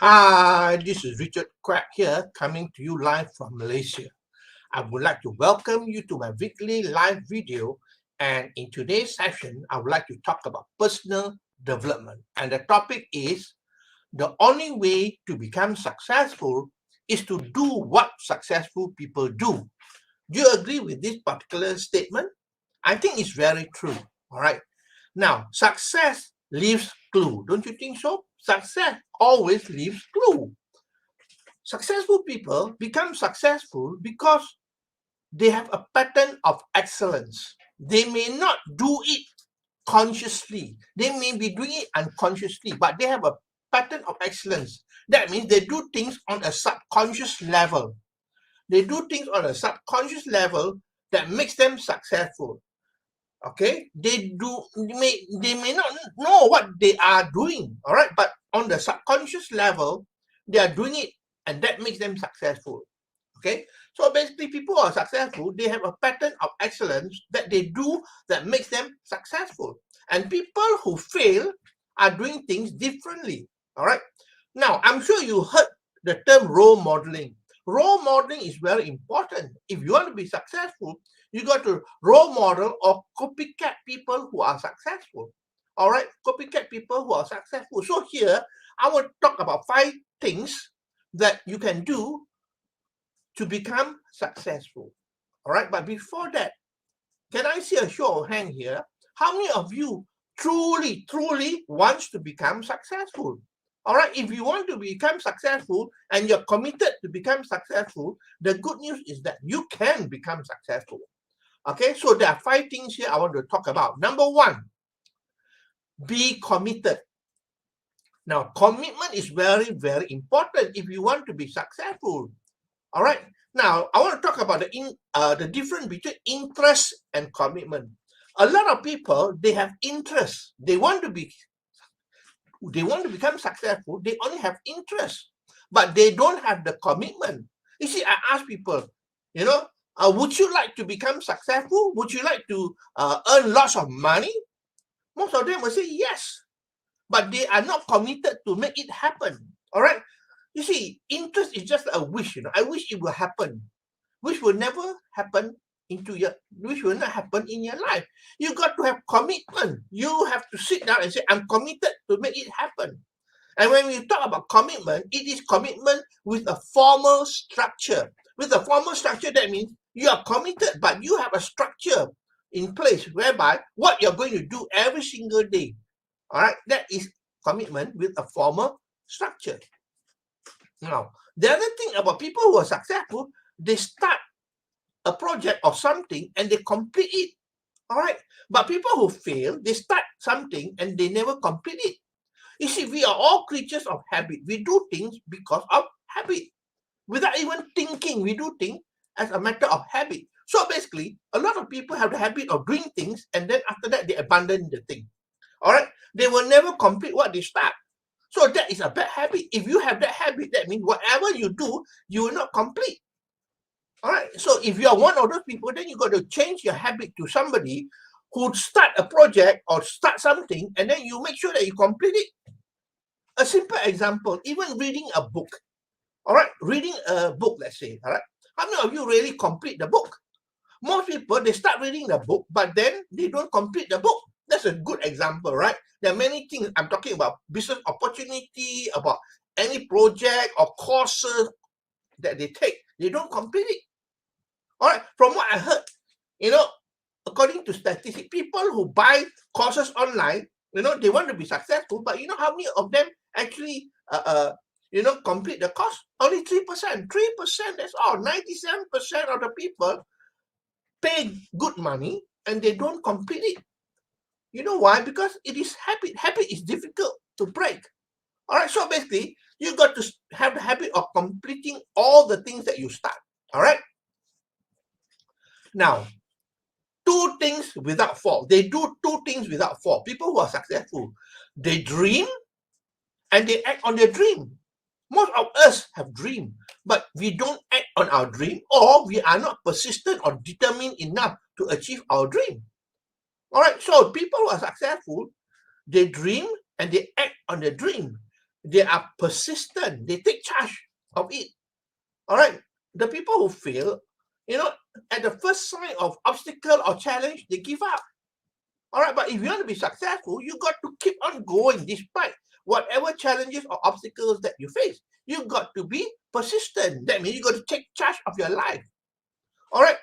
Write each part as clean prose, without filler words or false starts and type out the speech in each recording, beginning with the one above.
Hi, this is Richard Quack here, coming to you live from Malaysia. I would like to welcome you to my weekly live video. And in today's session, I would like to talk about personal development. And the topic is the only way to become successful is to do what successful people do. Do you agree with this particular statement? I think it's very true. All right. Now, success leaves clue. Don't you think so? Success always leaves clue. Successful people become successful because they have a pattern of excellence. They may not do it consciously, they may be doing it unconsciously, but they have a pattern of excellence. That means they do things on a subconscious level. They do things on a subconscious level that makes them successful. Okay, they may not know what they are doing, all right, but on the subconscious level they are doing it, and that makes them successful. Okay, so basically people who are successful, they have a pattern of excellence that they do that makes them successful, and people who fail are doing things differently. All right, now I'm sure you heard the term role modeling. Role modeling is very important. If you want to be successful, you got to role model or copycat people who are successful. All right, copycat people who are successful. So here I will talk about 5 things that you can do to become successful. All right, but before that, can I see a show of hand here? How many of you truly wants to become successful? All right, if you want to become successful and you're committed to become successful, the good news is that you can become successful. Okay, so there are 5 things here I want to talk about. Number 1, be committed. Now, commitment is very important if you want to be successful. All right. Now, I want to talk about the difference between interest and commitment. A lot of people, they have interest. They want to become successful. They only have interest, but they don't have the commitment. You see, I ask people, would you like to become successful? Would you like to earn lots of money? Most of them will say yes, but they are not committed to make it happen. All right. You see, interest is just a wish. I wish it will happen, which will never happen which will not happen in your life. You got to have commitment. You have to sit down and say, I'm committed to make it happen. And when we talk about commitment, it is commitment with a formal structure. With a formal structure, that means you are committed, but you have a structure in place whereby what you're going to do every single day. All right, that is commitment with a formal structure. Now, the other thing about people who are successful, they start a project or something and they complete it. All right. But people who fail, they start something and they never complete it. You see, we are all creatures of habit. We do things because of habit. Without even thinking, we do things as a matter of habit. So basically, a lot of people have the habit of doing things and then after that, they abandon the thing. All right. They will never complete what they start. So that is a bad habit. If you have that habit, that means whatever you do, you will not complete. All right. So if you are one of those people, then you got to change your habit to somebody who start a project or start something, and then you make sure that you complete it. A simple example, even reading a book. All right. Reading a book, let's say. All right. How many of you really complete the book? Most people, they start reading the book, but then they don't complete the book. That's a good example, right? There are many things I'm talking about, business opportunity, about any project or courses that they take. They don't complete it. All right. From what I heard, according to statistics, people who buy courses online, they want to be successful, but you know how many of them actually, complete the course? Only 3%. 3%, that's all. 97% of the people pay good money and they don't complete it. You know why? Because it is habit. Habit is difficult to break. All right. So basically, you got to have the habit of completing all the things that you start. All right. Now, 2 things without fault. They do 2 things without fault. People who are successful, they dream and they act on their dream. Most of us have dream, but we don't act on our dream, or we are not persistent or determined enough to achieve our dream. All right. So people who are successful, they dream and they act on their dream. they are persistent, they take charge of it. All right. The people who fail, at the first sign of obstacle or challenge, they give up. All right. But if you want to be successful, you got to keep on going despite whatever challenges or obstacles that you face. You got to be persistent. That means you got to take charge of your life. All right.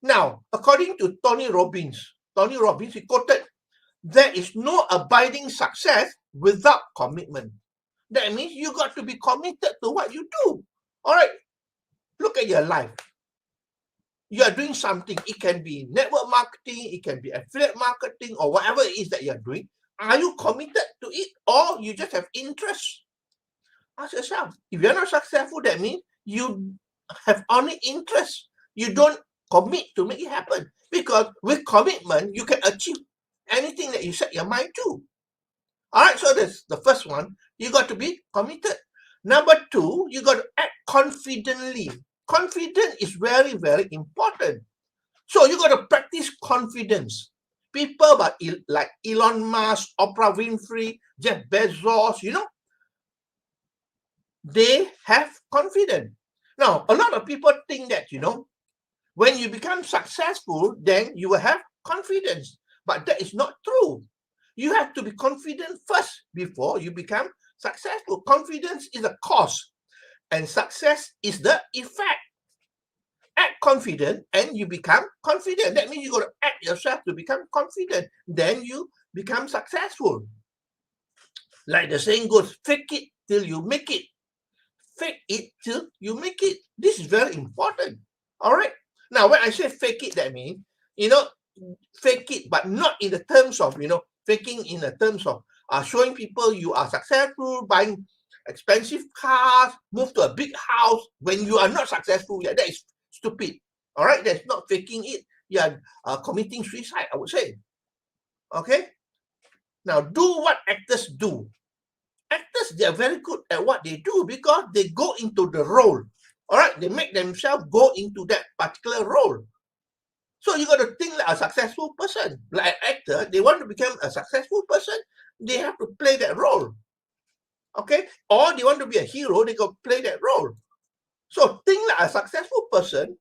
Now, according to Tony Robbins, he quoted, "There is no abiding success without commitment." That means you got to be committed to what you do. All right. Look at your life. You are doing something. It can be network marketing, it can be affiliate marketing, or whatever it is that you're doing. Are you committed to it, or you just have interest? Ask yourself. If you're not successful, that means you have only interest. You don't commit to make it happen. Because with commitment, you can achieve anything that you set your mind to. All right, so that's the first one. You got to be committed. Number two, you got to act confidently. Confidence is very, very important. So you got to practice confidence. People like Elon Musk, Oprah Winfrey, Jeff Bezos, they have confidence. Now, a lot of people think that, when you become successful, then you will have confidence. But that is not true. You have to be confident first before you become successful. Confidence is a cause, and success is the effect. Act confident and you become confident. That means you got to act yourself to become confident. Then you become successful. Like the saying goes, fake it till you make it. Fake it till you make it. This is very important. All right. Now, when I say fake it, that means, fake it, but not in the terms of, faking in the terms of showing people you are successful, buying expensive cars, move to a big house when you are not successful. Yeah, that is stupid. All right, that's not faking it. You are committing suicide, I would say. Okay. Now, do what actors do. Actors, they are very good at what they do because they go into the role. All right, they make themselves go into that particular role. So you got to think like a successful person. Like an actor, they want to become a successful person, they have to play that role. Okay? Or they want to be a hero, they got to play that role. So think like a successful person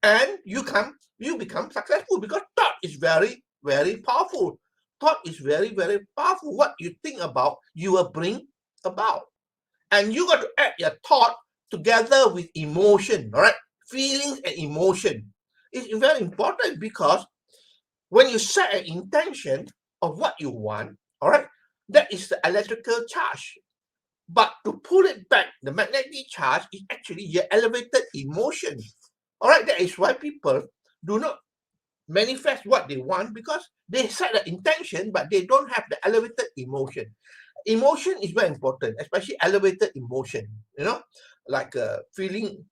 and you become successful because thought is very, very powerful. Thought is very, very powerful. What you think about, you will bring about. And you got to add your thought together with emotion, all right? Feelings and emotion. It's very important because when you set an intention of what you want, all right, that is the electrical charge. But to pull it back, the magnetic charge is actually your elevated emotion. All right, that is why people do not manifest what they want because they set the intention, but they don't have the elevated emotion. Emotion is very important, especially elevated emotion, like a feeling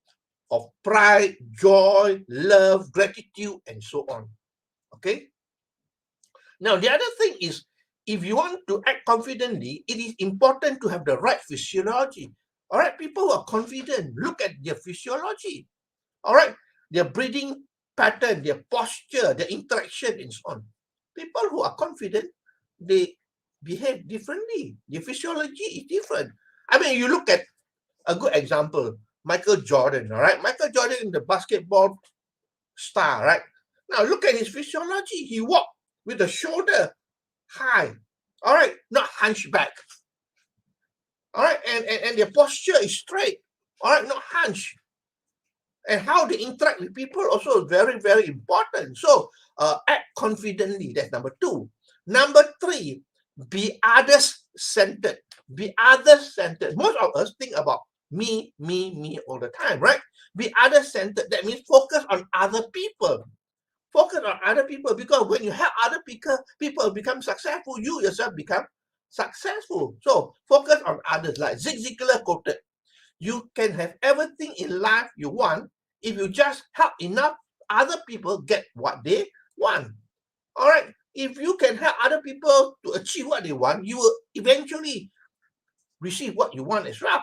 of pride, joy, love, gratitude, and so on. Okay? Now, the other thing is, if you want to act confidently, it is important to have the right physiology. All right, people who are confident, look at their physiology. All right, their breathing pattern, their posture, their interaction, and so on. People who are confident, they behave differently. Their physiology is different. I mean, you look at a good example, Michael Jordan, all right? Michael Jordan, the basketball star, right? Now, look at his physiology. He walked with the shoulder high, all right? Not hunchback, all right? And their posture is straight, all right? Not hunch. And how they interact with people also very, very important. So, act confidently. That's number two. Number three, be others-centered. Be others-centered. Most of us think about me all the time, right? Be others-centered. That means focus on other people. Focus on other people because when you help other people become successful, you yourself become successful. So focus on others. Like Zig Ziglar quoted, you can have everything in life you want if you just help enough other people get what they want. All right. If you can help other people to achieve what they want, you will eventually receive what you want as well.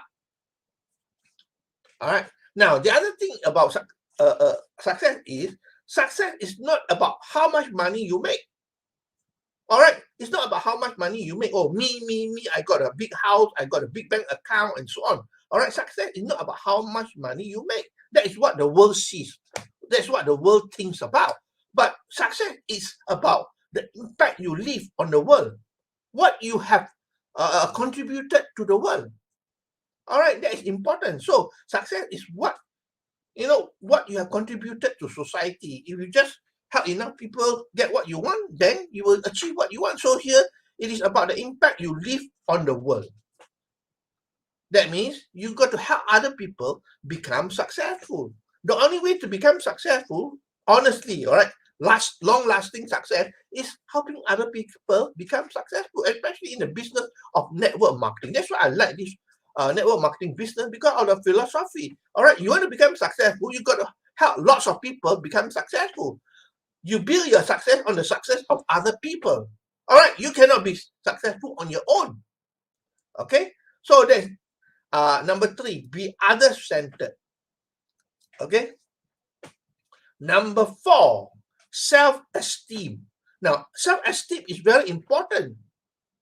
All right. Now, the other thing about success is not about how much money you make. All right. It's not about how much money you make. Oh, me. I got a big house. I got a big bank account and so on. All right. Success is not about how much money you make. That is what the world sees. That's what the world thinks about. But success is about the impact you leave on the world. What you have contributed to the world. All right. That is important. So success is what you have contributed to society. If you just help enough people get what you want, then you will achieve what you want. So here, it is about the impact you leave on the world. That means you got to help other people become successful. The only way to become successful, honestly, all right, long-lasting success is helping other people become successful, especially in the business of network marketing. That's why I like this network marketing business, because of the philosophy. All right, you want to become successful, you got to help lots of people become successful. You build your success on the success of other people. All right, you cannot be successful on your own. Okay, so that's number 3, be other-centered. Okay. Number 4, self-esteem. Now, self-esteem is very important.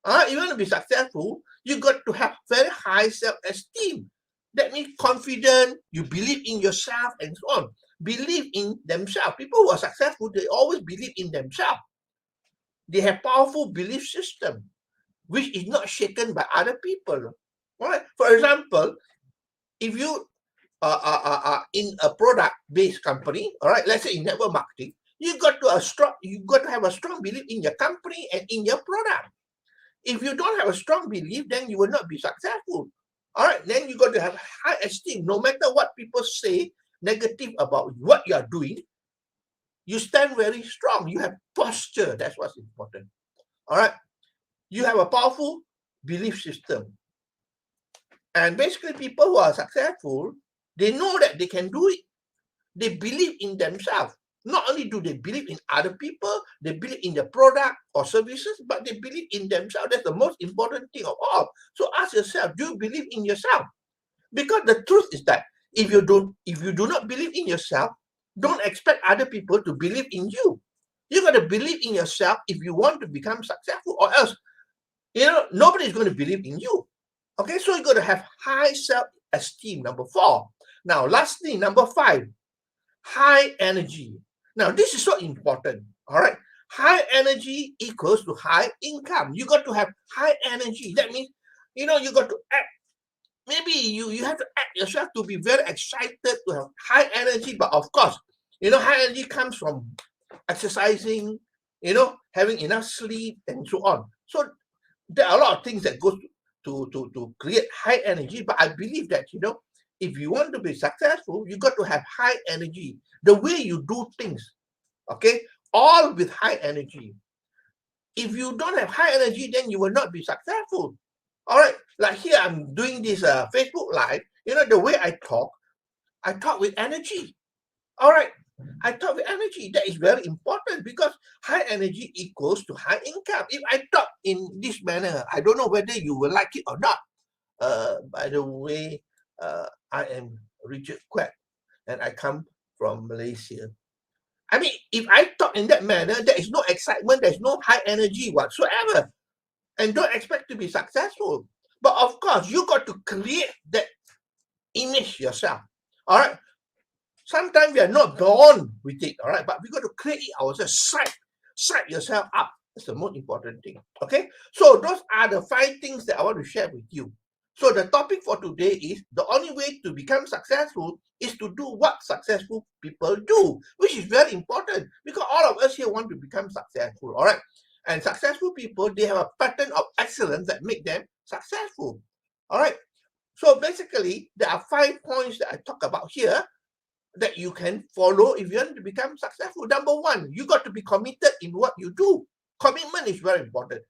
You want to be successful, you got to have very high self-esteem. That means confident, you believe in yourself and so on. Believe in themselves. People who are successful, they always believe in themselves. They have powerful belief system, which is not shaken by other people. All right. For example, if you in a product-based company, all right, let's say in network marketing, you got to have a strong belief in your company and in your product. If you don't have a strong belief, then you will not be successful. All right, then you got to have high esteem. No matter what people say negative about what you are doing, you stand very strong. You have posture. That's what's important. All right, you have a powerful belief system. And basically, people who are successful, they know that they can do it. They believe in themselves. Not only do they believe in other people, they believe in the product or services, but they believe in themselves. That's the most important thing of all. So ask yourself, do you believe in yourself? Because the truth is that if you do not believe in yourself, don't expect other people to believe in you. You got to believe in yourself if you want to become successful, or else, nobody is going to believe in you. Okay, so you got to have high self-esteem, number 4. Now, lastly, number 5, high energy. Now, this is so important, all right? High energy equals to high income. You got to have high energy. That means, you got to act. Maybe you have to act yourself to be very excited, to have high energy. But of course, high energy comes from exercising, having enough sleep and so on. So there are a lot of things that goes to create high energy. But I believe that, if you want to be successful, you got to have high energy. The way you do things, okay, all with high energy. If you don't have high energy, then you will not be successful. All right, like here I'm doing this Facebook Live. The way I talk with energy. All right, I talk with energy. That is very important, because high energy equals to high income. If I talk in this manner, I don't know whether you will like it or not. By the way, I am Richard Quek, and I come from Malaysia. I mean, if I talk in that manner, there is no excitement, there's no high energy whatsoever. And don't expect to be successful. But of course, you got to create that image yourself. All right. Sometimes we are not born with it, all right, but we got to create it ourselves. Psych yourself up. That's the most important thing. Okay. So those are the 5 things that I want to share with you. So the topic for today is the only way to become successful is to do what successful people do, which is very important, because all of us here want to become successful, all right? And successful people, they have a pattern of excellence that make them successful, all right? So basically, there are 5 points that I talk about here that you can follow if you want to become successful. Number 1, you got to be committed in what you do. Commitment is very important.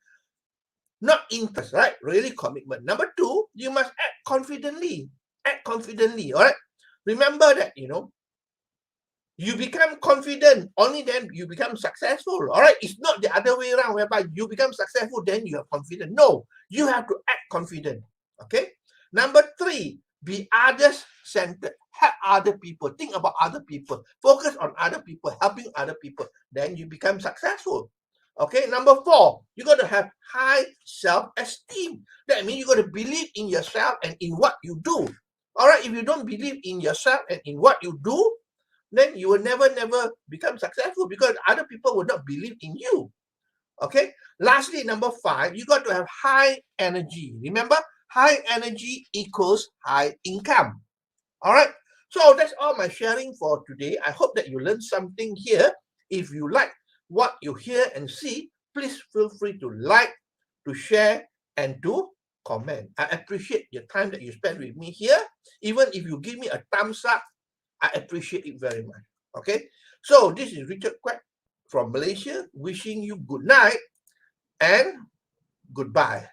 Not interest, right? Really commitment. Number 2, you must act confidently. Act confidently, all right? Remember that, you become confident, only then you become successful, all right? It's not the other way around, whereby you become successful, then you are confident. No, you have to act confident, okay? Number 3, be others-centered. Help other people. Think about other people. Focus on other people, helping other people. Then you become successful. Okay, number 4, you got to have high self-esteem. That means you got to believe in yourself and in what you do. All right, if you don't believe in yourself and in what you do, then you will never become successful because other people will not believe in you. Okay, lastly, number 5, you got to have high energy. Remember, high energy equals high income. All right, so that's all my sharing for today. I hope that you learned something here. If you like what you hear and see, please feel free to like, to share, and to comment. I appreciate your time that you spend with me here. Even if you give me a thumbs up, I appreciate it very much. Okay, so this is Richard Quek from Malaysia, wishing you good night and goodbye.